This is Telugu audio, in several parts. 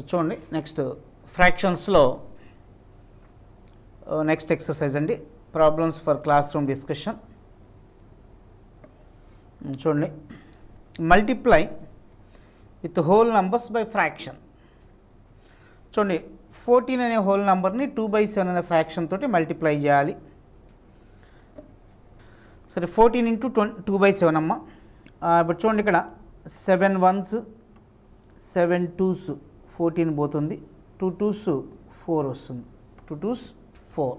చూడండి నెక్స్ట్ ఫ్రాక్షన్స్లో నెక్స్ట్ ఎక్సర్సైజ్ అండి, problems for classroom discussion. చూడండి, multiply with whole numbers by fraction. చూడండి 14 అనే హోల్ నెంబర్ని 2/7 అనే ఫ్రాక్షన్ తోటి మల్టిప్లై చేయాలి. సరే 14 ఇంటూ 2/7 అమ్మ. ఇప్పుడు చూడండి ఇక్కడ 7 1s 7 2s 14 పోతుంది, 2 2s 4 వస్తుంది, 2 2s 4.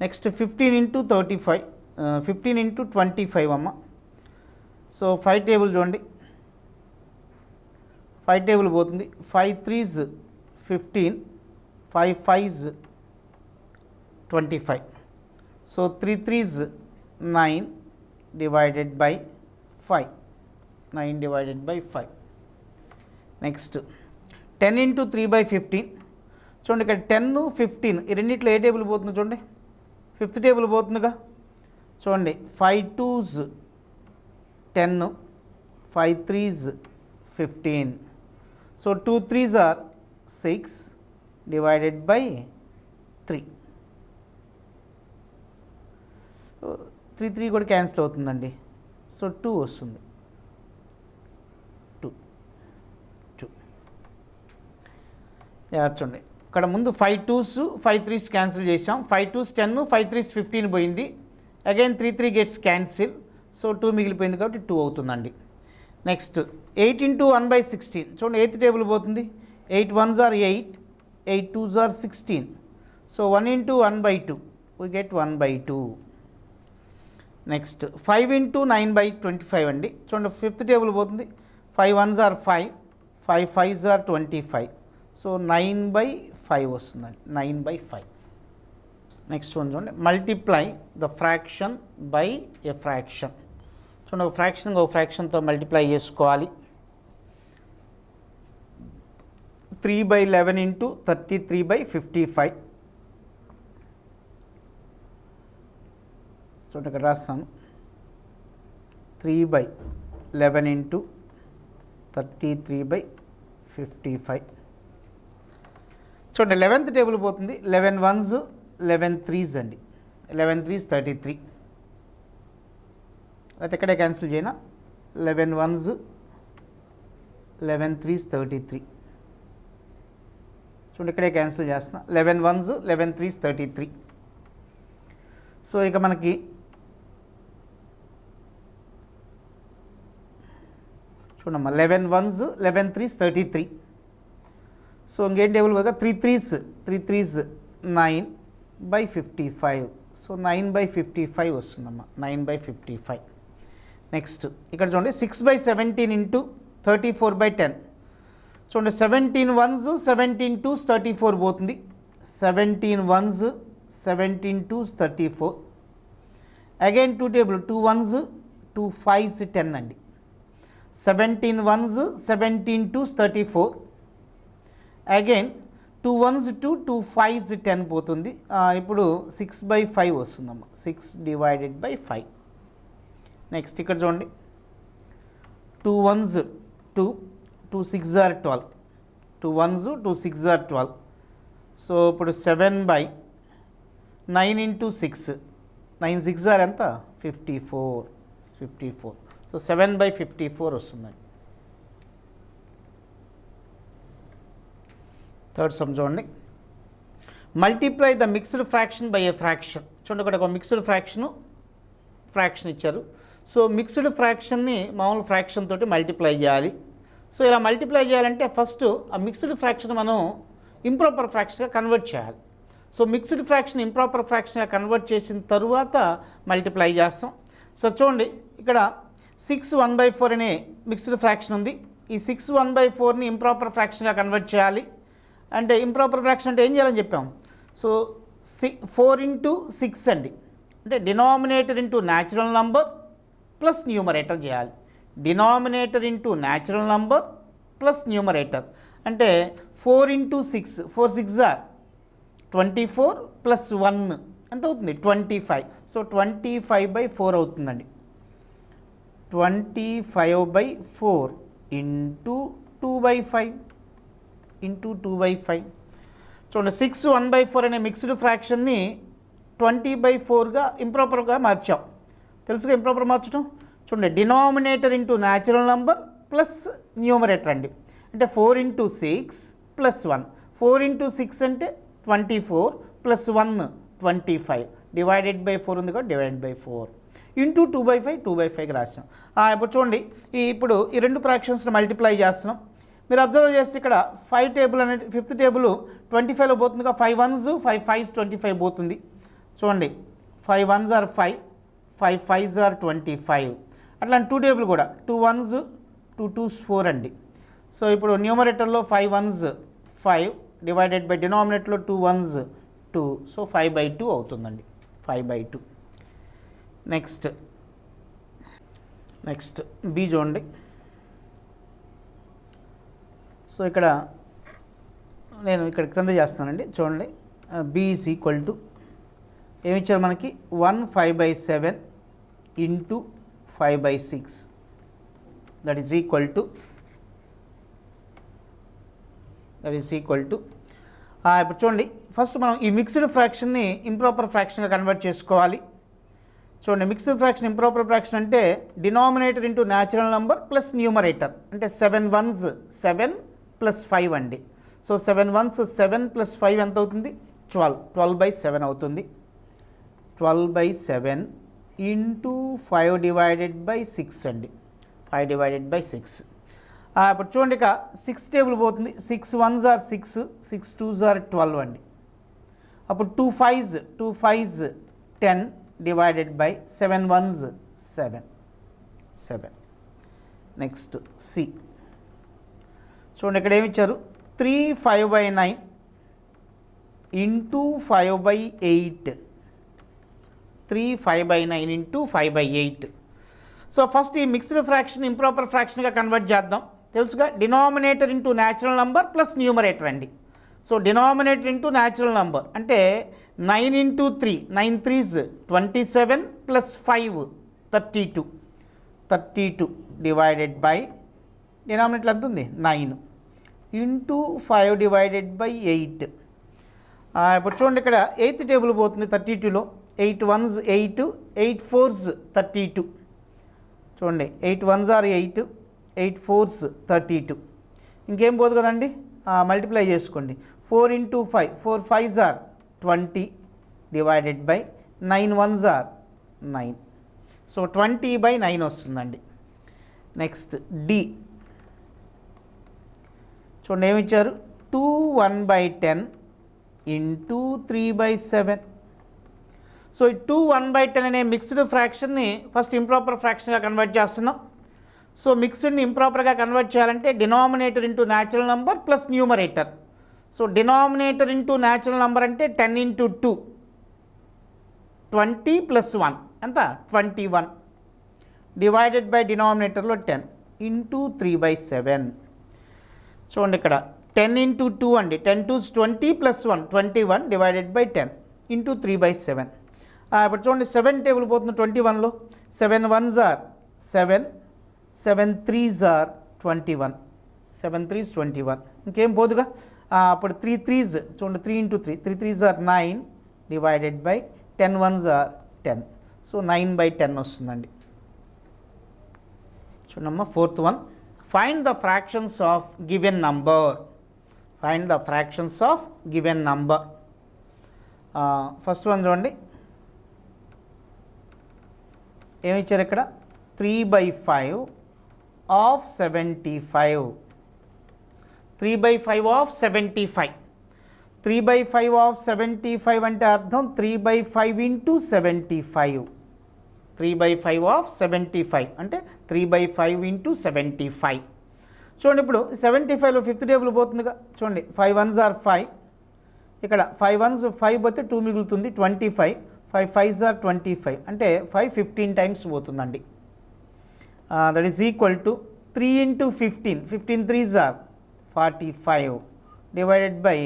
నెక్స్ట్ 15 ఇంటూ 35 15 ఇంటూ 25 అమ్మ. సో 5 టేబుల్ చూడండి, 5 టేబుల్ పోతుంది, 5 3s 15, 5 5s 25. So 3 3s 9 divided by 5, 9 divided by 5. Next 10 into 3/15. చూడండి ఇక్కడ 10 15 ఈ రెండిట్లో ఏ టేబుల్ పోతుంది చూడండి, 5th టేబుల్ పోతుందిగా. చూడండి 5 2s 10, 5 3s 15. So 2 3s are 6 divided by 3. 3 3 కూడా క్యాన్సిల్ అవుతుందండి. సో 2 వస్తుంది, 2 2. చూడండి ఇక్కడ ముందు 5 2s 5 3s క్యాన్సిల్ చేసాం, 5 2s 10, 5 3s 15 పోయింది. అగైన్ 3 3 గెట్స్ క్యాన్సిల్, సో 2 మిగిలిపోయింది కాబట్టి 2 అవుతుందండి. Next 8 into 1/16. చూడండి 8th టేబుల్ పోతుంది, 8 1s are 8, 8 2s are 16. So 1 into 1/2 we get 1/2. Next 5 into 9/25 అండి. చూడండి 5th టేబుల్ పోతుంది, 5 1s are 5, 5 5s are 25. So 9/5 వస్తుందండి, 9/5. నెక్స్ట్ వన్ చూడండి, multiply the fraction by a fraction. చూడండి ఒక ఫ్రాక్షన్ ఒక ఫ్రాక్షన్తో మల్టిప్లై చేసుకోవాలి. 3/11 ఇంటూ 33/55. చూడండి ఇక్కడ రాస్తాను, 3/11 ఇంటూ 33/55. చూడండి 11th టేబుల్ పోతుంది, 11 1s 11 3s అండి, 11 3s 33. అయితే ఇక్కడే క్యాన్సిల్ చేయనా, 11 1s 11 3s 33. చూడండి ఇక్కడే క్యాన్సిల్ చేస్తున్నా, 11 1s 11 3s 33. సో ఇక మనకి చూడమ్మా 11 1s 11 3s 33. సో ఇంకేం టేబుల్ పోగా 3 3s 9/55. సో 9/55 వస్తుందమ్మా, 9/55. నెక్స్ట్ ఇక్కడ చూడండి 6/17 ఇంటూ 34/10. చూడండి 17 1s 17 2s 34 పోతుంది, 17 1s 17 2s 34. Again 2 table 2 1s 2 5s 10 అండి, 17 1s 17 2s 34. Again 2 1s 2 5s 10 పోతుంది. ఇప్పుడు 6/5 వస్తుందమ్మా, 6 డివైడెడ్ బై 5. నెక్స్ట్ ఇక్కడ చూడండి 2 1s 2, 2 6s are 12, 2 1s 2 6s are 12. So ఇప్పుడు 7/9 ఇంటూ 6, 9 6s are ఎంత 54. సో 7/54 వస్తుందండి. థర్డ్ సమ్ చూడండి, multiply the mixed fraction by A fraction. చూడండి ఇక్కడ ఒక మిక్స్డ్ ఫ్రాక్షన్ ఇచ్చారు. సో మిక్స్డ్ ఫ్రాక్షన్ని మామూలు ఫ్రాక్షన్ తోటి మల్టిప్లై చేయాలి. సో ఇలా మల్టిప్లై చేయాలంటే ఫస్ట్ ఆ మిక్స్డ్ ఫ్రాక్షన్ మనం ఇంప్రాపర్ ఫ్రాక్షన్గా కన్వర్ట్ చేయాలి. సో మిక్స్డ్ ఫ్రాక్షన్ ఇంప్రాపర్ ఫ్రాక్షన్గా కన్వర్ట్ చేసిన తరువాత మల్టిప్లై చేస్తాం. సో చూడండి ఇక్కడ 6 1/4 అనే మిక్స్డ్ ఫ్రాక్షన్ ఉంది. ఈ 6 1/4ని ఇంప్రాపర్ ఫ్రాక్షన్గా కన్వర్ట్ చేయాలి. అంటే ఇంప్రాపర్ ఫ్రాక్షన్ అంటే ఏం చేయాలని చెప్పాం. సో 4 ఇంటూ 6 అండి, అంటే denominator into natural number plus numerator చేయాలి. Denominator into natural number plus numerator అంటే 4 ఇంటూ 6, 4 6s are 24 ప్లస్ 1 ఎంత అవుతుంది 25. సో 25/4 అవుతుందండి. 25/4 ఇంటూ 2/5 ఇంటూ 2/5. చూడండి 6 1/4 అనే మిక్స్డ్ ఫ్రాక్షన్ని 20/4గా ఇంప్రాపర్గా మార్చాం. తెలుసుగా ఇంప్రాపర్ మార్చడం. చూడండి denominator into natural number plus numerator అండి. అంటే 4 × 6 + 1. 4 × 6 అంటే 24 + 1 25 డివైడెడ్ బై 4 ఉంది కాబట్టి డివైడెడ్ బై 4 ఇంటూ 2/5 2/5కి రాసాం. ఇప్పుడు చూడండి ఇప్పుడు ఈ రెండు ఫ్రాక్షన్స్ని మల్టిప్లై చేస్తున్నాం. మీరు అబ్జర్వ్ చేస్తే ఇక్కడ 5 టేబుల్ అనేది 5th టేబుల్ 25లో పోతుందిగా. 5 1s 5 5s 25 పోతుంది. చూడండి 5 1s are 5, 5 5s are 25. అట్లా 2 టేబుల్ కూడా 2 1s 2 2s 4 అండి. సో ఇప్పుడు న్యూమరేటర్లో 5 1s 5 divided by డినామినేటర్లో 2 1s 2. So 5/2 అవుతుందండి. 5/2. నెక్స్ట్ బి చూడండి. సో ఇక్కడ నేను ఇక్కడ క్రింద చేస్తున్నానండి. చూడండి బి ఈజ్ ఈక్వల్ టు ఏమిచ్చారు మనకి 1 5/7 into 5/6 that is equal to ఇప్పుడు చూడండి ఫస్ట్ మనం ఈ మిక్స్డ్ ఫ్రాక్షన్ని ఇంప్రాపర్ ఫ్రాక్షన్గా కన్వర్ట్ చేసుకోవాలి. చూడండి మిక్స్డ్ ఫ్రాక్షన్ ఇంప్రాపర్ ఫ్రాక్షన్ అంటే denominator into natural number plus numerator. అంటే 7 1s 7 + 5 అండి. సో 7 1s 7 + 5 ఎంత అవుతుంది? 12. 12/7 అవుతుంది. 12/7 ఇంటూ 5 డివైడెడ్ బై 6 అండి. 5 డివైడెడ్ బై 6. ఇప్పుడు చూడండి ఇక 6 టేబుల్ పోతుంది. 6 1s are 6, 6 2s are 12 అండి. అప్పుడు 2 5s 10 divided by 7 1s 7. Next C చూడండి ఇక్కడ ఏమి ఇచ్చారు? 3 5/9 ఇంటూ 5/8. 3 5/9 ఇంటూ 5/8. సో ఫస్ట్ ఈ మిక్స్డ్ ఫ్రాక్షన్ ఇంప్రాపర్ ఫ్రాక్షన్గా కన్వర్ట్ చేద్దాం. తెలుసుగా denominator into natural number plus numerator అండి. So denominator into natural number అంటే 9 × 3 9 3s 27 + 5 32 డివైడెడ్ బై డినామినేటర్ ఎంత ఉంది? 9 ఇంటూ 5 డివైడెడ్ బై 8. ఇప్పుడు చూడండి ఇక్కడ 8th టేబుల్ పోతుంది 32లో. 8 1s 8, 8 4s 32. చూడండి 8 1s are 8, 8 4s 32. ఇంకేం పోదు కదండి, మల్టిప్లై చేసుకోండి. 4 × 5 4 5s are 20 divided by 9 1s are 9. So 20/9 వస్తుందండి. నెక్స్ట్ డి చూడండి ఏమి ఇచ్చారు? 2 1/10 ఇంటూ 3/7. సో ఈ 2 1/10 అనే మిక్స్డ్ ఫ్రాక్షన్ని ఫస్ట్ ఇంప్రాపర్ ఫ్రాక్షన్గా కన్వర్ట్ చేస్తున్నాం. సో మిక్స్డ్ని ఇంప్రాపర్గా కన్వర్ట్ చేయాలంటే denominator into natural number plus numerator. So denominator into natural number అంటే 10 × 2 20 + 1 ఎంత? 21 డివైడెడ్ బై డినామినేటర్లో 10 ఇంటూ 3/7. చూడండి ఇక్కడ 10 × 2 అండి. 10 2s 20 + 1 21 డివైడెడ్ బై 10 ఇంటూ 3/7. ఇప్పుడు చూడండి 7 టేబుల్ పోతుంది 21లో. 7 1s are 7, 7 3s are 21. 7 3s 21. ఇంకేం పోదుగా. అప్పుడు 3 3s చూడండి 3 × 3 3 3s are 9 divided by 10 1s are 10. So 9/10 వస్తుందండి. చూడమ్మా 4th one. Find the fractions of given number. First one చూడండి ఏమి ఇచ్చారు ఇక్కడ? 3/5 of 75. 3/5 of 75. 3/5 of 75 అంటే అర్థం 3/5 × 75. 3/5 of 75 అంటే 3/5 × 75. చూడండి ఇప్పుడు 75లో 5th టేబుల్ పోతుందిగా. చూడండి 5 1s are 5. ఇక్కడ 5 1s 5 పోతే 2 మిగులుతుంది 25. 5 5s are 25 అంటే 5 15 టైమ్స్ పోతుందండి. That is equal to 3 × 15. 15 3s are 45 divided by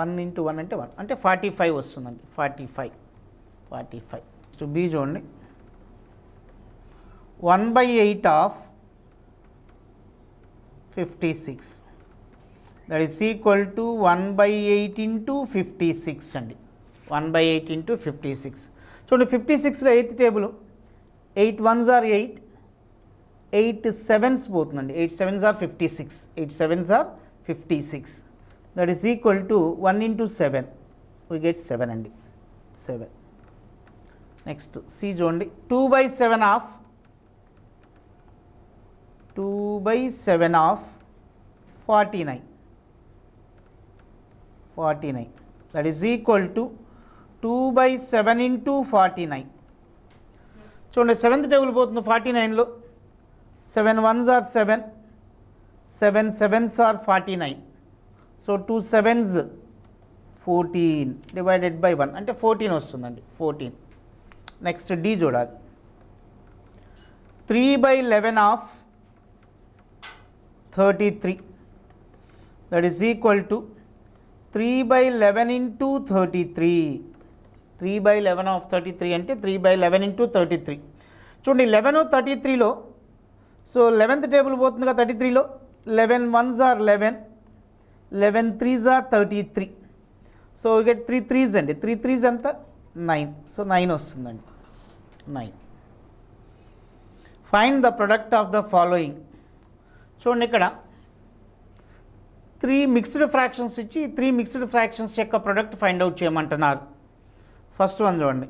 1 × 1 అంటే 1 అంటే 45 వస్తుందండి. 45. టు బి చూడండి 1/8 of 56 that is equal to 1/8 into 56 అండి. 1/8 ఇంటూ 56. చూడండి 56లో 8th table 8 1s are 8, 8 7s పోతుందండి. 8 7s are 56, 8 7s are 56. That is equal to 1 into 7, we get 7 అండి. 7. నెక్స్ట్ సి చూడండి 2/7 of 49. That is equal to 2/7 into 49. చూడండి 7th టేబుల్ పోతుంది 49లో. 7 1s are 7, 7 7s are 49. So 2 7s 14 divided by 1 అంటే 14 వస్తుందండి. 14. నెక్స్ట్ డి చూడాలి. 3/11 of 33. That is equal to 3/11 into 33. 3/11 of 33 అంటే 3/11 ఇంటూ 33. చూడండి 11 33లో, సో 11th టేబుల్ పోతుందిగా 33లో. 11 1s are 11, 11 3s are 33. So we get 3 3s అండి. 3 3s ఎంత 9. సో 9 వస్తుందండి. 9. Find the product of the following. చూడండి ఇక్కడ 3 మిక్స్డ్ ఫ్రాక్షన్స్ ఇచ్చి 3 మిక్స్డ్ ఫ్రాక్షన్స్ యొక్క ప్రొడక్ట్ ఫైండ్ అవుట్ చేయమంటున్నారు. ఫస్ట్ వన్ చూడండి.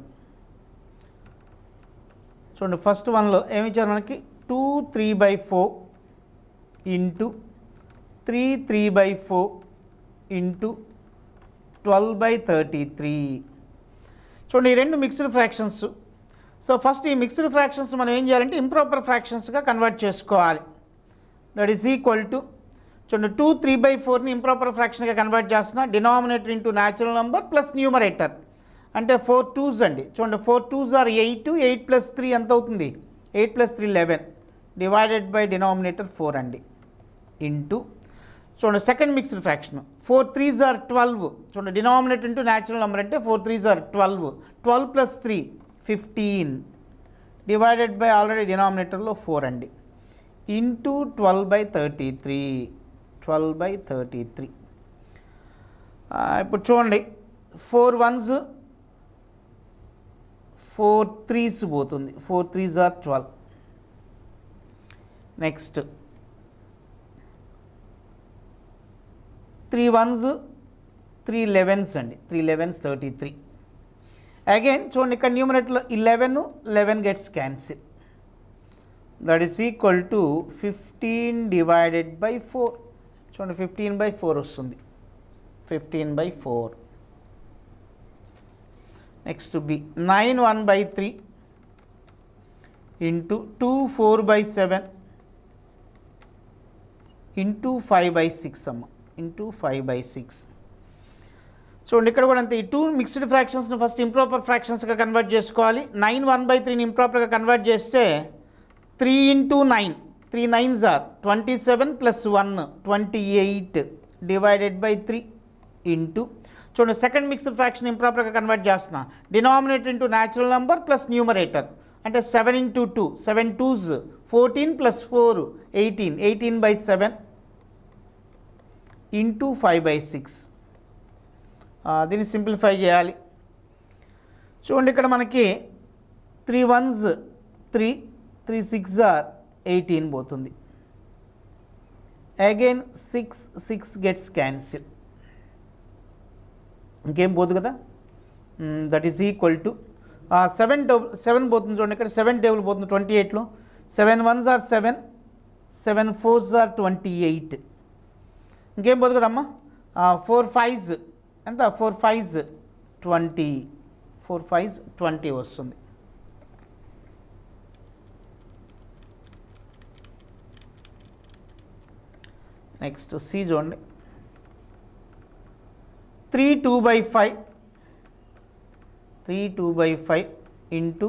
ఫస్ట్ వన్లో ఏమి ఇచ్చారు మనకి 2 3/4 ఇంటూ 3 3/4 ఇంటూ 12/33. చూడండి ఈ రెండు మిక్స్డ్ ఫ్రాక్షన్స్. సో ఫస్ట్ ఈ మిక్స్డ్ ఫ్రాక్షన్స్ మనం ఏం చేయాలంటే ఇంప్రాపర్ ఫ్రాక్షన్స్గా కన్వర్ట్ చేసుకోవాలి. దట్ ఈస్ ఈక్వల్ టు చూడండి 2 3/4ని ఇంప్రాపర్ ఫ్రాక్షన్గా కన్వర్ట్ చేస్తున్నా. Denominator into natural number plus numerator అంటే 4 2s అండి. చూడండి 4 2s are 8, 8 + 3 ఎంత అవుతుంది 8 + 3 11 డివైడెడ్ బై డినామినేటర్ 4 అండి. ఇంటూ చూడండి second mixed fraction 4 3s are 12. చూడండి డినామినేటర్ ఇంటూ న్యాచురల్ నెంబర్ అంటే 4 3s are 12, 12 + 3 15 divided by already డినామినేటర్లో 4 అండి. ఇంటూ 12/33. 12/33. ఇప్పుడు చూడండి 4 1s 4 3s పోతుంది. 4 3s are 12. Next 3 1s 3 11s అండి. 3 11s 33. అగైన్ చూడండి ఇక్కడ న్యూమరేటర్లో 11 gets cancel. That is equal to 15 divided by 4. చూడండి 15/4 వస్తుంది. 15/4. నెక్స్ట్ బి 9 1/3 ఇంటూ 2 4/7 ఇంటూ 5/6 అమ్మ. ఇంటూ 5/6. చూడండి ఇక్కడ కూడా అంతే. ఈ 2 మిక్స్డ్ ఫ్రాక్షన్స్ని ఫస్ట్ ఇంప్రాపర్ ఫ్రాక్షన్స్గా కన్వర్ట్ చేసుకోవాలి. 9 1/3ని ఇంప్రాపర్గా కన్వర్ట్ చేస్తే 3 into 9, 3 9s are 27 + 1 28 divided by 3 into చూడండి సెకండ్ మిక్స్డ్ ఫ్రాక్షన్ ఇంప్రాపర్గా కన్వర్ట్ చేస్తున్నా. Denominator into natural number plus numerator అంటే 7 ఇంటూ 2 7 2s 14 + 4 18 18/7 ఇంటూ 5/6. దీన్ని సింప్లిఫై చేయాలి. చూడండి ఇక్కడ మనకి 3 1s 3 3 6s are 18 పోతుంది. Again 6 gets cancel. ఇంకేం పోదు కదా. దట్ ఈస్ ఈక్వల్ టు 7 పోతుంది. చూడండి ఇక్కడ 7 టేబుల్ పోతుంది 28లో. 7 1s are 7, 7 4s are 28. ఇంకేం పోదు కదమ్మా. 4 5s ఎంత 4 5s 20. 4 5s 20 వస్తుంది. నెక్స్ట్ సి చూడండి 3 2/5 3 2/5 ఇంటూ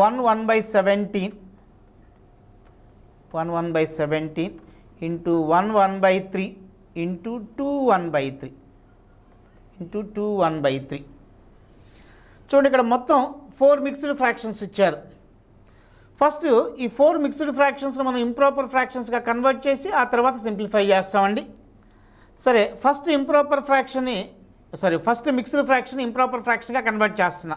1 1/17 1 1/17 ఇంటూ 1 1/3 ఇంటూ 2 1/3 ఇంటూ 2 1/3. చూడండి ఇక్కడ మొత్తం 4 మిక్స్డ్ ఫ్రాక్షన్స్ ఇచ్చారు. ఫస్ట్ ఈ 4 మిక్స్డ్ ఫ్రాక్షన్స్ని మనం ఇంప్రాపర్ ఫ్రాక్షన్స్గా కన్వర్ట్ చేసి ఆ తర్వాత సింప్లిఫై చేస్తామండి. సరే ఫస్ట్ మిక్స్డ్ ఫ్రాక్షన్ ఇంప్రాపర్ ఫ్రాక్షన్గా కన్వర్ట్ చేస్తున్నా.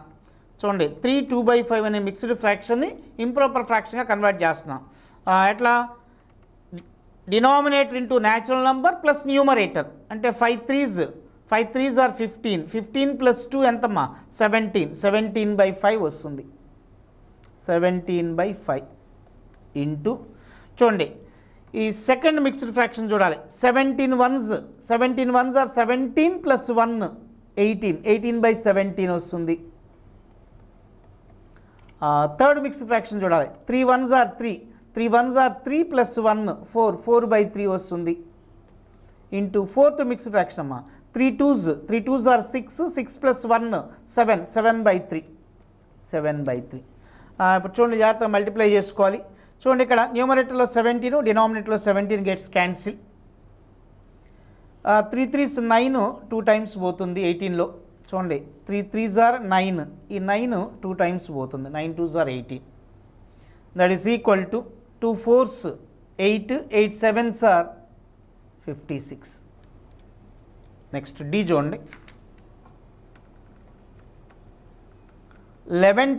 చూడండి 3 2/5 అనే మిక్స్డ్ ఫ్రాక్షన్ని ఇంప్రాపర్ ఫ్రాక్షన్గా కన్వర్ట్ చేస్తున్నాం. ఎట్లా denominator into natural number plus numerator అంటే 5 3s ఆర్ 15, 15 ప్లస్ 2 ఎంతమ్మా 17, 17/5 వస్తుంది. 17/5 ఇంటూ చూడండి ఈ సెకండ్ మిక్స్డ్ ఫ్రాక్షన్ చూడాలి. 17 1s ఆర్ 17 ప్లస్ 1 18, 18/17 వస్తుంది. థర్డ్ మిక్స్డ్ ఫ్రాక్షన్ చూడాలి. 3 1s ఆర్ 3 ప్లస్ 1 4, 4/3 వస్తుంది. ఇంటూ ఫోర్త్ మిక్స్డ్ ఫ్రాక్షన్ అమ్మా 3 2s ఆర్ 6 ప్లస్ 1 7, 7/3. ఇప్పుడు చూడండి జాగ్రత్తగా మల్టిప్లై చేసుకోవాలి. చూడండి ఇక్కడ న్యూమరేటర్లో 17, డినామినేటర్లో 17 గెట్స్ క్యాన్సిల్. 3 3s 9 2 టైమ్స్ పోతుంది 18లో. చూడండి 3 3s ఆర్ 9, ఈ 9 2 టైమ్స్ పోతుంది. 9 2s are 18. That is equal to 2 4s 8, 8 7s are 56. Next D చూడండి. 11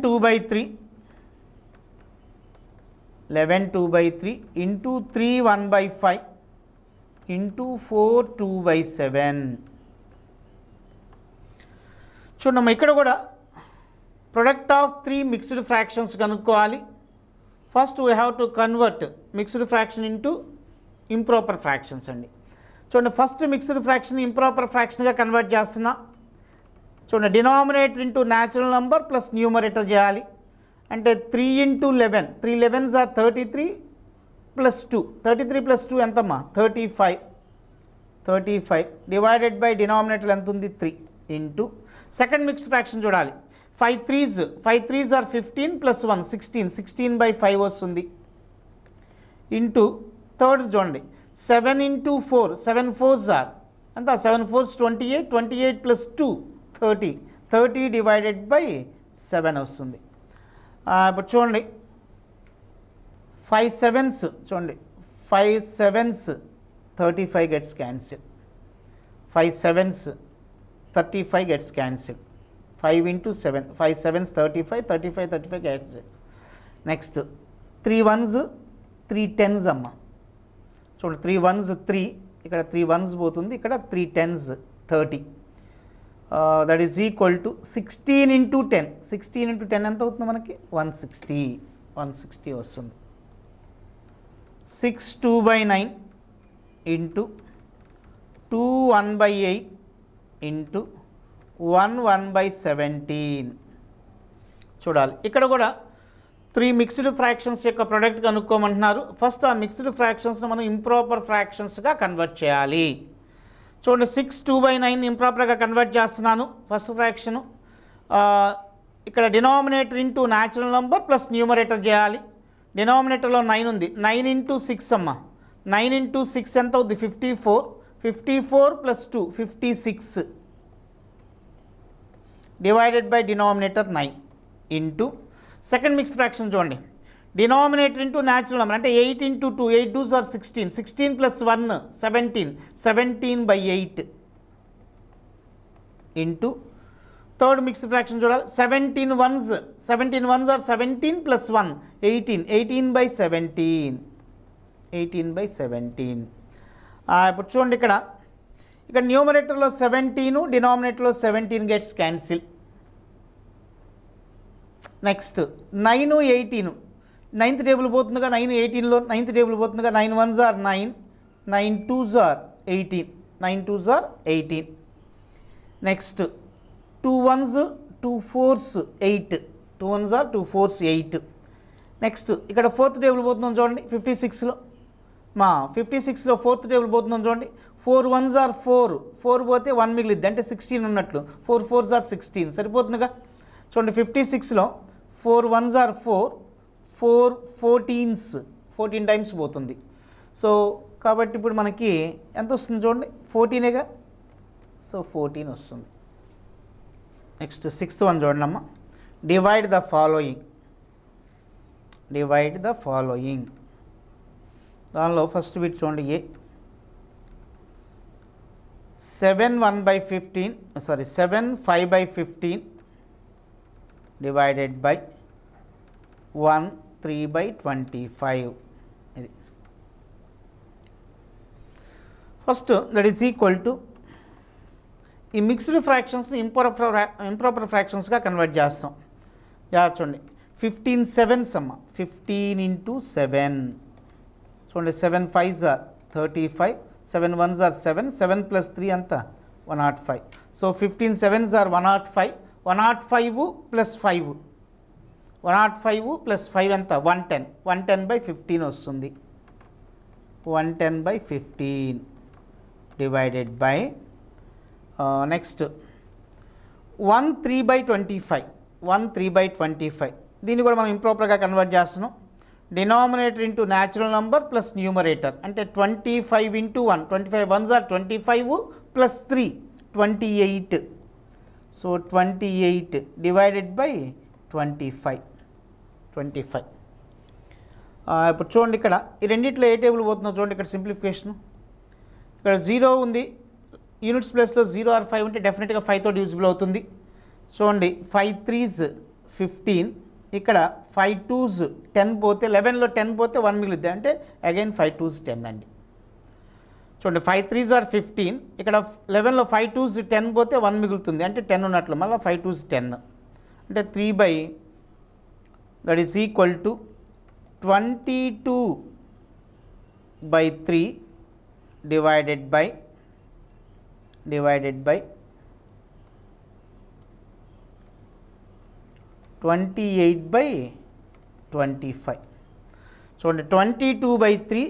2/3 ఇంటూ 3 1/5 ఇంటూ 4 2/7. చూడమ్మా ఇక్కడ కూడా ప్రొడక్ట్ ఆఫ్ 3 మిక్స్డ్ ఫ్రాక్షన్స్ కనుక్కోవాలి. First we have to convert mixed fraction into improper fractions అండి. చూడండి ఫస్ట్ మిక్స్డ్ ఫ్రాక్షన్ ఇంప్రాపర్ ఫ్రాక్షన్గా కన్వర్ట్ చేస్తున్నా. చూడండి denominator into natural number plus numerator చేయాలి. అంటే 3 × 11, 3 11s ఆర్ 33 ప్లస్ 2, 33 ప్లస్ 2 ఎంతమ్మా 35 డివైడెడ్ బై డినామినేటర్ ఎంత ఉంది 3 ఇంటూ సెకండ్ మిక్స్డ్ ఫ్రాక్షన్ చూడాలి. 5 3s ఆర్ 15 ప్లస్ 1 16, 16/5 వస్తుంది. ఇంటూ థర్డ్ చూడండి 7 × 4, 7 4s ఆర్ అంతా 7 4s 28, 28 ప్లస్ 2 30 డివైడెడ్ బై 7 వస్తుంది. ఇప్పుడు చూడండి 5 7s చూడండి 5 7s 35 gets cancel. 5 7s 35 gets cancel. 5 × 7, 5 7s 35 gets. Next 3 1s 3 10s అమ్మ. చూడండి 3 1s 3, ఇక్కడ 3 1s పోతుంది, ఇక్కడ 3 10s 30. That is equal to 16 × 10. 16 × 10 ఎంత అవుతుంది మనకి 160 వస్తుంది. 6 2/9 ఇంటూ 2 1/8 ఇంటూ 1 1/17 చూడాలి. ఇక్కడ కూడా 3 మిక్స్డ్ ఫ్రాక్షన్స్ యొక్క ప్రోడక్ట్ కనుక్కోమంటున్నారు. ఫస్ట్ ఆ మిక్స్డ్ ఫ్రాక్షన్స్ను మనం ఇంప్రాపర్ ఫ్రాక్షన్స్గా కన్వర్ట్ చేయాలి. చూడండి 6 2/9 ఇంప్రాపర్గా కన్వర్ట్ చేస్తున్నాను. ఫస్ట్ ఫ్రాక్షను ఇక్కడ denominator into natural number plus numerator చేయాలి. డినామినేటర్లో 9 ఉంది, 9 × 6 అమ్మ. 9 × 6 ఎంత అవుద్ది 54 plus 2 56 divided by denominator 9 into second mix fraction చూడండి. డినామినేటర్ ఇంటూ న్యాచురల్ నెంబర్ అంటే 8 × 2, 8 2s are 16, 16 plus 1 17, 17/8 into third mixed fraction చూడాలి. 17 1s ఆర్ 17 ప్లస్ 1 18, 18/17. ఇప్పుడు చూడండి ఇక్కడ న్యూమరేటర్లో 17, డినామినేటర్లో 17 gets cancel. Next 9 18, 9th table పోతుందిగా, 9 18లో 9th టేబుల్ పోతుందిగా. 9 1s are 9, 9 2s are 18. Next 2 1s 2 4s 8, 2 1s are 2 4s 8. Next ఇక్కడ 4th టేబుల్ పోతుందో చూడండి 56లో. 56లో 4th టేబుల్ పోతుందో చూడండి. 4 1s ఆర్ 4 పోతే 1 మిగిలిద్ది అంటే 16 ఉన్నట్లు. 4 4s ఆర్ 16 సరిపోతుందిగా. చూడండి 56లో 4 1s ఆర్ 4 14s 14 టైమ్స్ పోతుంది. సో కాబట్టి ఇప్పుడు మనకి ఎంత వస్తుంది చూడండి 14ఏగా. సో 14 వస్తుంది. నెక్స్ట్ 6th వన్ చూడండి అమ్మ. Divide the following. దానిలో ఫస్ట్ బిట్ చూడండి 7 1 by 15 sorry 7 5 by 15 divided by 1 3 by 25 ఇది first that is equal to ఈ మిక్స్డ్ ఫ్రాక్షన్స్ని ఇంప్రాపర్ ఫ్రాక్షన్స్గా కన్వర్ట్ చేస్తాం. చూడండి 15 7s అమ్మ 15 into 7 చూడండి 7 5s are 35 7 1s are 7 7 plus 3 అంతా 105. So 15 7s are 105 105 plus 5 105 plus 5 అంతా 110 110 by 15 వస్తుంది. 110 by 15 divided by next 1 3 by 25 1 3 by 25 దీన్ని కూడా మనం ఇంప్రాపర్గా కన్వర్ట్ చేస్తున్నాం. Denominator into natural number plus numerator అంటే 25 into 1 25 1s are 25 plus 3 28. So 28 divided by 25 ఇప్పుడు చూడండి ఇక్కడ ఈ రెండిట్లో ఏ టేబుల్ పోతుందో చూడండి. ఇక్కడ సింప్లిఫికేషన్ ఇక్కడ 0 ఉంది, యూనిట్స్ ప్లేస్లో 0 or 5 ఉంటే డెఫినెట్గా 5తో డివిజిబుల్ అవుతుంది. చూడండి 5 3s 15 ఇక్కడ 5 2s 10 పోతే 11లో 10 పోతే 1 మిగులుద్ది అంటే అగైన్ 5 2s 10 అండి. చూడండి 5 3s are 15 ఇక్కడ 11లో 5 2s 10 పోతే 1 మిగులుతుంది అంటే 10 ఉన్నట్లు మళ్ళీ 5 2s 10 అంటే 3 by that is equal to 22 by 3 divided by 28 by 25. చూడండి 22 by 3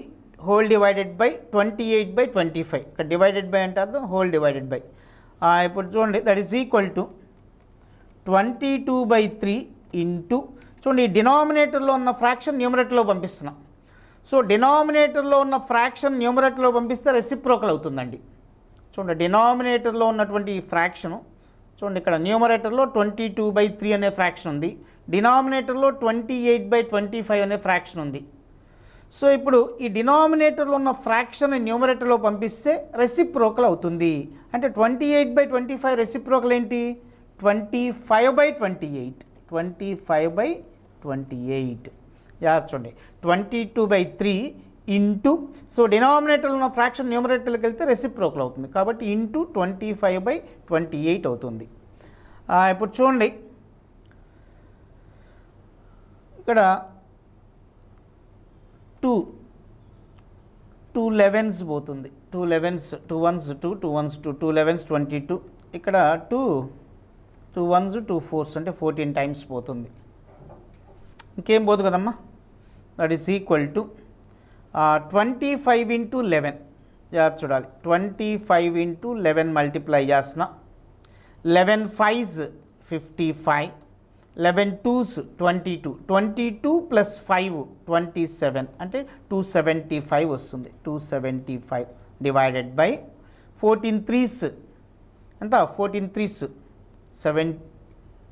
whole divided by 28 by 25 ఇక్కడ డివైడెడ్ బై అంటే అర్థం హోల్ డివైడెడ్ బై. ఇప్పుడు చూడండి that is equal to 22 by 3 into చూడండి ఈ డినామినేటర్లో ఉన్న ఫ్రాక్షన్ న్యూమరేటర్లో పంపిస్తున్నాం. సో డినామినేటర్లో ఉన్న ఫ్రాక్షన్ న్యూమరేటర్లో పంపిస్తే రెసిప్రోకల్ అవుతుందండి. చూడండి డినామినేటర్లో ఉన్నటువంటి ఫ్రాక్షను చూడండి ఇక్కడ న్యూమరేటర్లో 22 by 3 అనే ఫ్రాక్షన్ ఉంది, డినామినేటర్లో 28 by 25 అనే ఫ్రాక్షన్ ఉంది. సో ఇప్పుడు ఈ డినామినేటర్లో ఉన్న ఫ్రాక్షన్ న్యూమరేటర్లో పంపిస్తే రెసిప్రోకల్ అవుతుంది. అంటే 28 by 25 రెసిప్రోకల్ ఏంటి 25 by 28 25 by 28. చూడండి 22 by 3 ఇంటూ సో డినామినేటర్లో ఉన్న ఫ్రాక్షన్ న్యూమరేటర్కి వెళ్తే రెసిప్రోకల్ అవుతుంది కాబట్టి ఇంటూ 25 by 28 అవుతుంది. ఇప్పుడు చూడండి ఇక్కడ 2 11s పోతుంది 2 11s 2 1s 2 2 1s 2 2 11s 22 ఇక్కడ 2 1s 2 4s అంటే 14 times పోతుంది. ఇంకేం పోదు కదమ్మా. That is equal to 25 into 11 చూడాలి 25 into 11 మల్టిప్లై చేసిన 11 5s 55 11 2s 22 plus 5 27 అంటే 275 వస్తుంది 275 డివైడెడ్ బై 14 3s ఎంత 14 3s 7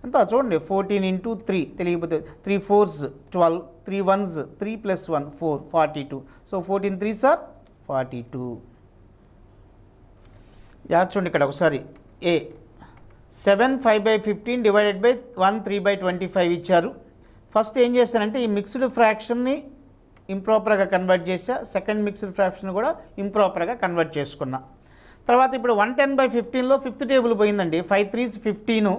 ఎంత చూడండి 14 into 3 తెలియకపోతే 3 4s 12 3 1s 3 plus 1 4 42 so 14 3s are 42. చూడండి ఇక్కడ ఒకసారి ఏ 7 5 by 15 డివైడెడ్ బై 1 3 by 25 ఇచ్చారు. ఫస్ట్ ఏం చేస్తానంటే ఈ మిక్స్డ్ ఫ్రాక్షన్ని ఇంప్రాపర్గా కన్వర్ట్ చేసా, సెకండ్ మిక్స్డ్ ఫ్రాక్షన్ కూడా ఇంప్రాపర్గా కన్వర్ట్ చేసుకున్నా. తర్వాత ఇప్పుడు 110 by 15లో ఫిఫ్త్ టేబుల్ పోయిందండి. 5 3s 15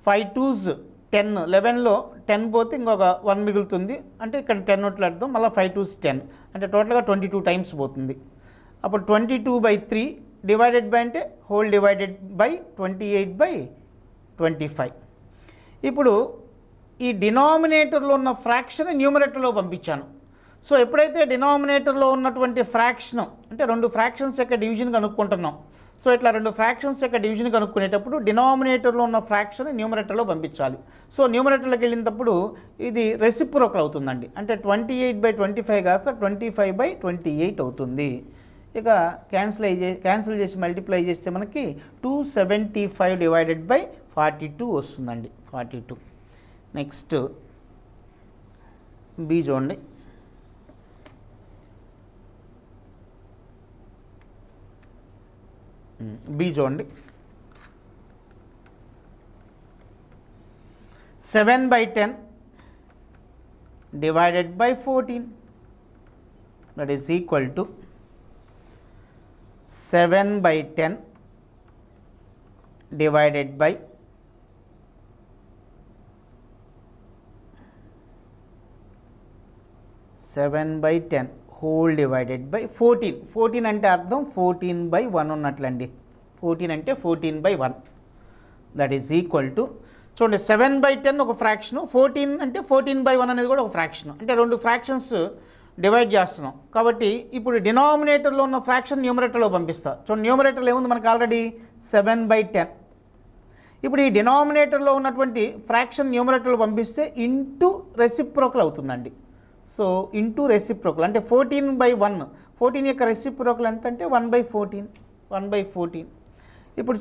5 2s 10 11లో 10 పోతే ఇంకొక 1 మిగులుతుంది అంటే ఇక్కడ 10 నోట్లు అర్థం మళ్ళీ 5 2s 10 అంటే టోటల్గా 22 times పోతుంది. అప్పుడు 22 by 3 డివైడెడ్ బై అంటే హోల్ డివైడెడ్ బై 28 by 25. ఇప్పుడు ఈ డినామినేటర్లో ఉన్న ఫ్రాక్షన్ న్యూమరేటర్లో పంపించాను. సో ఎప్పుడైతే డినామినేటర్లో ఉన్నటువంటి ఫ్రాక్షన్ అంటే రెండు ఫ్రాక్షన్స్ యొక్క డివిజన్ కనుక్కుంటున్నాం. సో ఇట్లా రెండు ఫ్రాక్షన్స్ యొక్క డివిజన్ కనుక్కునేటప్పుడు డినామినేటర్లో ఉన్న ఫ్రాక్షన్ న్యూమరేటర్లో పంపించాలి. సో న్యూమరేటర్లోకి వెళ్ళినప్పుడు ఇది రెసిప్రోకల్ అవుతుందండి. అంటే 28 by 25 కాస్త 25 by 28 అవుతుంది. ఇక క్యాన్సిల్ చేసి మల్టిప్లై చేస్తే మనకి 275 డివైడెడ్ బై 42 వస్తుందండి 42. నెక్స్ట్ బి చూడండి. బి చూడండి. 7/10 divided by 14, that is equal to 7/10 divided by 7/10 whole divided by 14. 14 అంటే అర్థం 14/1 ఉన్నట్లండి. 14 అంటే 14/1, దట్ ఈస్ ఈక్వల్ టు చూడండి 7/10 ఒక ఫ్రాక్షన్, 14 అంటే 14/1 అనేది కూడా ఒక ఫ్రాక్షన్. అంటే రెండు ఫ్రాక్షన్స్ డివైడ్ చేస్తున్నాం కాబట్టి ఇప్పుడు డినామినేటర్లో ఉన్న ఫ్రాక్షన్ న్యూమరేటర్లో పంపిస్తా. చూడండి న్యూమరేటర్లో ఏముంది మనకు ఆల్రెడీ 7/10. ఇప్పుడు ఈ డినామినేటర్లో ఉన్నటువంటి ఫ్రాక్షన్ న్యూమరేటర్లో పంపిస్తే ఇంటూ రెసిప్రోకల్ అవుతుందండి. సో ఇంటూ రెసిప్రోకల్ అంటే 14/1, 14 యొక్క రెసిప్రోకల్ ఎంత అంటే 1/14. ఇప్పుడు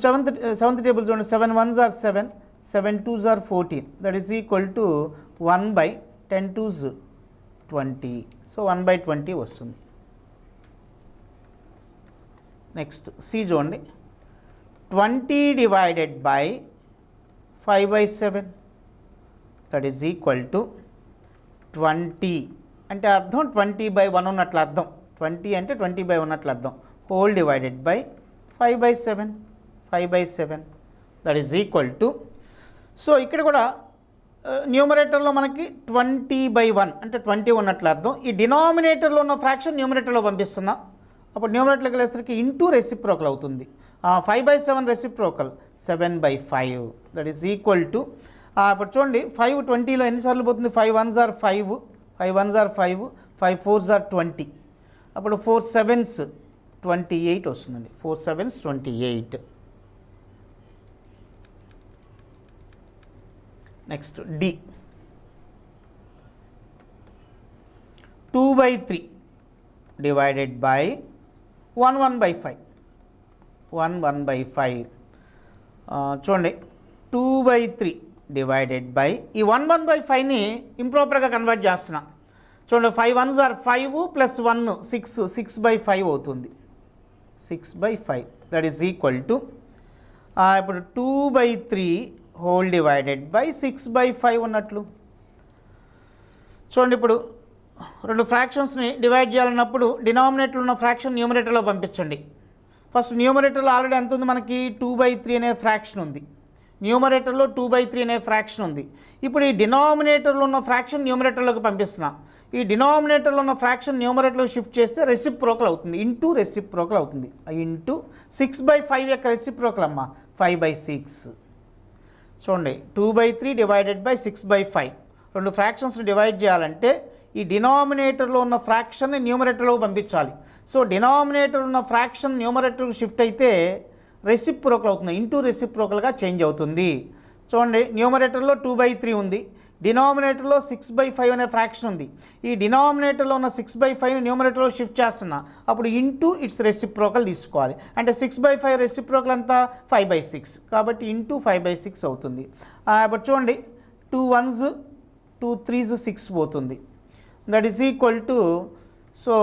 సెవెంత్ టేబుల్ చూడండి, 7 1s are 7, 7 2s are 14, that is equal to 1/10 2s 20, so 1/20 వస్తుంది. నెక్స్ట్ సి చూడండి, 20 divided by 5/7, that is equal to 20 అంటే అర్థం 20/1 ఉన్నట్లు అర్థం. 20 అంటే 20/1 ఉన్నట్లు అర్థం. Whole divided by 5/7, that is equal to, so ఇక్కడ కూడా న్యూమరేటర్లో మనకి 20/1 అంటే 20 ఉన్నట్లు అర్థం. ఈ డినామినేటర్లో ఉన్న ఫ్రాక్షన్ న్యూమరేటర్లో పంపిస్తున్నా, అప్పుడు న్యూమరేటర్కి వెళ్ళేసరికి ఇంటూ రెసిప్రోకల్ అవుతుంది. 5/7 reciprocal 7/5, that is equal to, ఇప్పుడు చూడండి 5 20లో ఎన్నిసార్లు పోతుంది, 5 1s are 5, 5 1s are 5, 5 4s are 20, అప్పుడు 4 7s 28 వస్తుందండి. 4 7s 28. Next D, 2/3 divided by 1/5, 1/5. చూడండి 2/3 డివైడెడ్ బై ఈ 1/5ని ఇంప్రాపర్గా కన్వర్ట్ చేస్తున్నా. చూడండి 5 1s are 5 ప్లస్ 1 6, 6/5 అవుతుంది. 6/5, దట్ ఈస్ ఈక్వల్ టు, ఇప్పుడు 2/3 హోల్ డివైడెడ్ బై 6/5 ఉన్నట్లు. చూడండి ఇప్పుడు రెండు ఫ్రాక్షన్స్ని డివైడ్ చేయాలన్నప్పుడు డినామినేటర్లో ఉన్న ఫ్రాక్షన్ న్యూమరేటర్లో పంపించండి. ఫస్ట్ న్యూమరేటర్లో ఆల్రెడీ ఎంత ఉంది మనకి, 2/3 అనే ఫ్రాక్షన్ ఉంది. న్యూమరేటర్లో 2/3 అనే ఫ్రాక్షన్ ఉంది. ఇప్పుడు ఈ డినామినేటర్లో ఉన్న ఫ్రాక్షన్ న్యూమరేటర్లోకి పంపిస్తున్నా. ఈ డినామినేటర్లో ఉన్న ఫ్రాక్షన్ న్యూమరేటర్లో షిఫ్ట్ చేస్తే రెసిప్రోకల్ అవుతుంది, ఇంటూ రెసిప్రోకల్ అవుతుంది. ఇంటూ 6/5 యొక్క రెసిప్రోకల్ అమ్మ 5/6. చూడండి 2/3 డివైడెడ్ బై 6/5. రెండు ఫ్రాక్షన్స్ని డివైడ్ చేయాలంటే ఈ డినామినేటర్లో ఉన్న ఫ్రాక్షన్ని న్యూమరేటర్లోకి పంపించాలి. సో డినామినేటర్ ఉన్న ఫ్రాక్షన్ న్యూమరేటర్కి షిఫ్ట్ అయితే రెసిప్రోకల్ అవుతుంది, ఇంటూ రెసిప్రోకల్గా చేంజ్ అవుతుంది. చూడండి న్యూమరేటర్లో 2/3 ఉంది, డినామినేటర్లో 6/5 అనే ఫ్రాక్షన్ ఉంది. ఈ డినామినేటర్లో ఉన్న 6/5ని న్యూమరేటర్లో షిఫ్ట్ చేస్తున్నా, అప్పుడు ఇంటూ ఇట్స్ రెసిప్రోకల్ తీసుకోవాలి. అంటే 6/5 రెసిప్రోకల్ అంతా 5/6, కాబట్టి ఇంటూ 5/6 అవుతుంది. ఇప్పుడు చూడండి 2 1s 2 3s 6 పోతుంది, that is equal to, so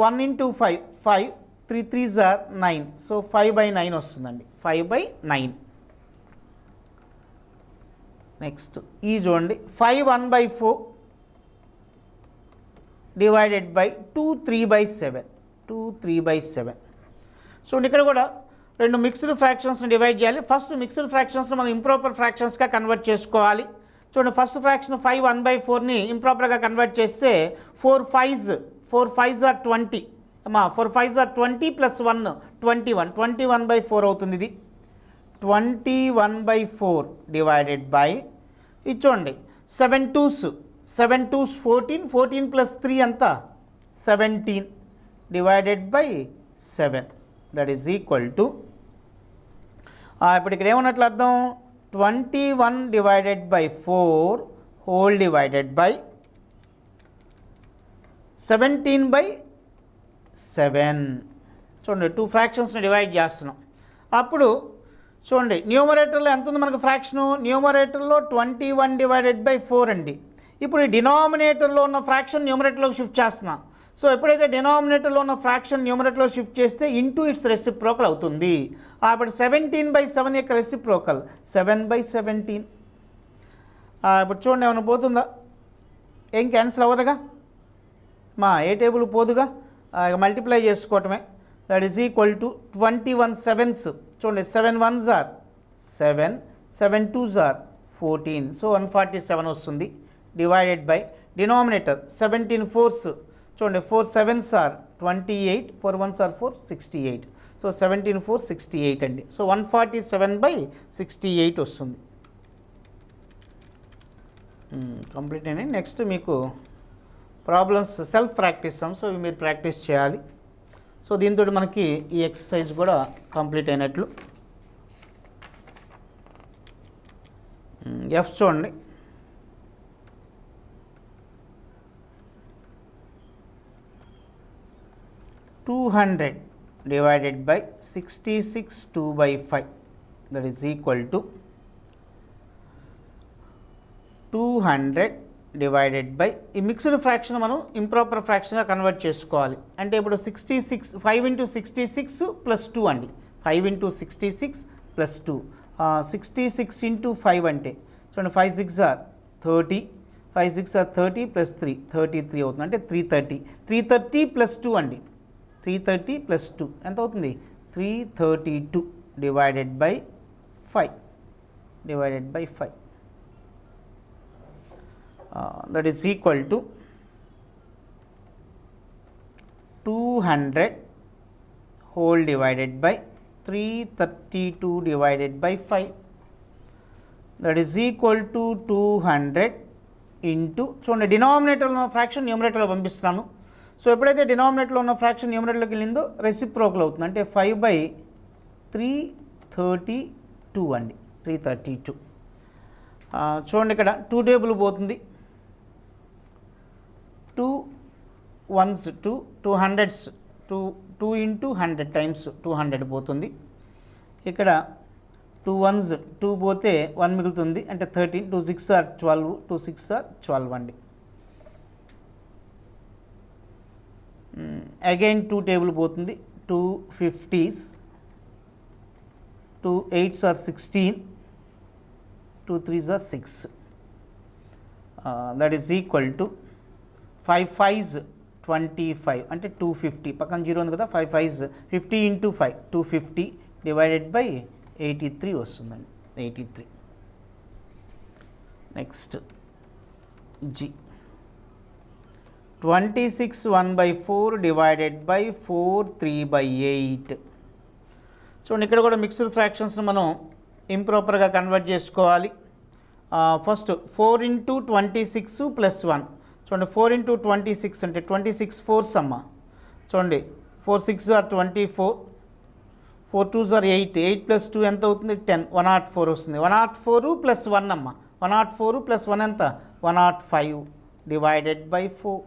1 into 5, 5 3 3s are 9, so 5/9 వస్తుందండి. 5/9. నెక్స్ట్ ఈ చూడండి 5 1/4 డివైడెడ్ బై 2 3/7, 2 3/7. చూడండి ఇక్కడ కూడా రెండు మిక్స్డ్ ఫ్రాక్షన్స్ని డివైడ్ చేయాలి. ఫస్ట్ మిక్స్డ్ ఫ్రాక్షన్స్ని మనం ఇంప్రాపర్ ఫ్రాక్షన్స్గా కన్వర్ట్ చేసుకోవాలి. చూడండి ఫస్ట్ ఫ్రాక్షన్ 5 1/4ని ఇంప్రాపర్గా కన్వర్ట్ చేస్తే 4 5s are 20 అమ్మా, 4 5s are 20 ప్లస్ 1 21/4 అవుతుంది. ఇది 21/4 డివైడెడ్ బై ఇది చూడండి 7 2s 14 ప్లస్ 3 అంతా 17 divided by 7, that is equal to, ఇప్పుడు ఇక్కడ ఏమన్నట్లు అర్థం, 21 divided by 4 whole divided by 17/7. చూడండి 2 ఫ్రాక్షన్స్ని డివైడ్ చేస్తున్నాం. అప్పుడు చూడండి న్యూమరేటర్లో ఎంత ఉంది మనకు ఫ్రాక్షను, న్యూమరేటర్లో 21 డివైడెడ్ బై 4 అండి. ఇప్పుడు ఈ డినామినేటర్లో ఉన్న ఫ్రాక్షన్ న్యూమరేటర్లోకి షిఫ్ట్ చేస్తున్నా. సో ఎప్పుడైతే డినామినేటర్లో ఉన్న ఫ్రాక్షన్ న్యూమరేటర్లో షిఫ్ట్ చేస్తే ఇంటూ ఇట్స్ రెసిప్రోకల్ అవుతుంది. ఇప్పుడు 17/7 యొక్క రెసిప్రోకల్ 7/17. ఇప్పుడు చూడండి ఏమైనా పోతుందా? ఏం క్యాన్సిల్ అవ్వదుగా, ఏ టేబుల్ పోదుగా, మల్టిప్లై చేసుకోవటమే. That is equal to 21 7s. చూడండి 7 1s are 7, 7 2s are 14. So 147 వస్తుంది. Divided by denominator 17 4s. చూడండి 4 7s are 28, 4 1s are 4, 68. So 17 4 68 అండి. సో 147/68 వస్తుంది. కంప్లీట్ అయినాయి. నెక్స్ట్ మీకు ప్రాబ్లమ్స్ సెల్ఫ్ ప్రాక్టీస్ సమ్స్, అవి మీరు ప్రాక్టీస్ చేయాలి. సో దీంతో మనకి ఈ ఎక్సర్సైజ్ కూడా కంప్లీట్ అయినట్లు. ఎఫ్ చూడండి, $200 divided by 66 2/5, that is equal to 200 divided by ఈ మిక్స్డ్ ఫ్రాక్షన్ మనం ఇంప్రాపర్ ఫ్రాక్షన్గా కన్వర్ట్ చేసుకోవాలి. అంటే ఇప్పుడు 66 5 × 66 + 2 అండి. 5 × 66 + 2, 66 × 5 అంటే చూడండి 5 6 are 30, 5 6 are 30 + 3 33 అవుతుంది. అంటే 330. 330 + 2 అండి. 330 + 2 ఎంత అవుతుంది? 332 divided by 5, divided by 5. That is equal to 200 whole divided by 332 divided by 5. That is equal to 200 into చూడండి డినామినేటర్లో ఉన్న ఫ్రాక్షన్ న్యూమరేటర్లో పంపిస్తున్నాను. సో ఎప్పుడైతే డినామినేటర్లో ఉన్న ఫ్రాక్షన్ న్యూమరేటర్లోకి వెళ్ళిందో రెసిప్రోకల్ అవుతుంది. అంటే 5/332 అండి. 332. చూడండి ఇక్కడ 2 టేబుల్ పోతుంది. 2 1s 2, 2 100s 2 × 100 టైమ్స్ 200 పోతుంది. ఇక్కడ 2 1s 2 పోతే 1 మిగులుతుంది. అంటే 13. 2 6 are 12, 2 6 are 12 అండి. అగైన్ 2 టేబుల్ పోతుంది. 2 50s, 2 8s are 16, 2 3s are 6. That is equal to 5 5s 25 అంటే 250. పక్కన 0 ఉంది కదా. 5 5s 50 × 5 250 డివైడెడ్ బై 83 వస్తుందండి. 83. Next G 26 1/4 divided by 4 3/8. చూడండి ఇక్కడ కూడా మిక్స్డ్ ఫ్రాక్షన్స్ని మనం ఇంప్రాపర్గా కన్వర్ట్ చేసుకోవాలి. ఫస్ట్ 4 × 26 + 1. చూడండి 4 × 26 అంటే 26 4s అమ్మ. చూడండి 4 6 are 24, 4 2s are 8, 8 + 2 ఎంత అవుతుంది? 10. 104 వస్తుంది. 104 + 1 అమ్మ. 104 + 1 ఎంత? 105 divided by 4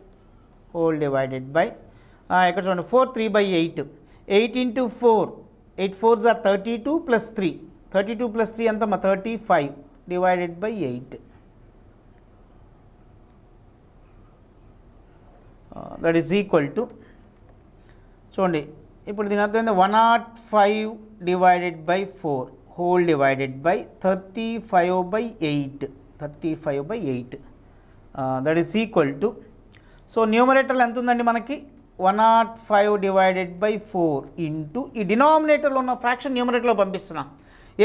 whole divided by ఇక్కడ చూడండి 4 3/8. 8 × 4, 8 4s are 32 + 3, 32 + 3 ఎంత అమ్మ? 35 divided by 8. That is equal to చూడండి ఇప్పుడు దీని అర్థం 105 divided by 4 whole divided by 35/8, 35/8. That is equal to so న్యూమరేటర్లో ఎంత ఉందండి మనకి? 105 డివైడెడ్ బై 4 ఇంటూ ఈ డినామినేటర్లో ఉన్న ఫ్రాక్షన్ న్యూమరేటర్లో పంపిస్తున్నాం.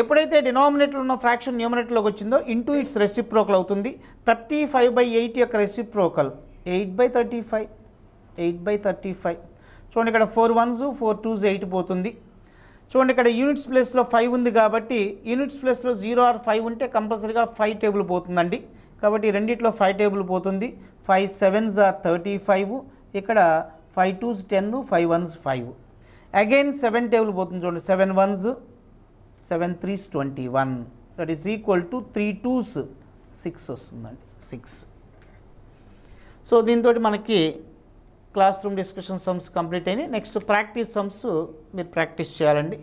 ఎప్పుడైతే డినామినేటర్లో ఉన్న ఫ్రాక్షన్ న్యూమరేటర్లోకి వచ్చిందో ఇంటూ ఇట్స్ రెసిప్రోకల్ అవుతుంది. 35/8 యొక్క రెసిప్రోకల్ 8/35, 8/35. చూడండి ఇక్కడ 4 1s 4 2s 8 పోతుంది. చూడండి ఇక్కడ యూనిట్స్ ప్లేస్లో 5 ఉంది కాబట్టి యూనిట్స్ ప్లేస్లో 0 or 5 ఉంటే కంపల్సరీగా 5 టేబుల్ పోతుందండి. కాబట్టి రెండిట్లో 5 టేబుల్ పోతుంది. 5 7s are 35, ఇక్కడ 5 2s 10, 5 1s 5. అగైన్ 7 టేబుల్ పోతుంది. చూడండి 7 1s 7 3s 21. That is equal to 3 2s 6 వస్తుందండి. 6. సో దీంతో మనకి class room discussion sums complete అయినాయి. నెక్స్ట్ ప్రాక్టీస్ సమ్స్ మీరు ప్రాక్టీస్ చేయాలండి.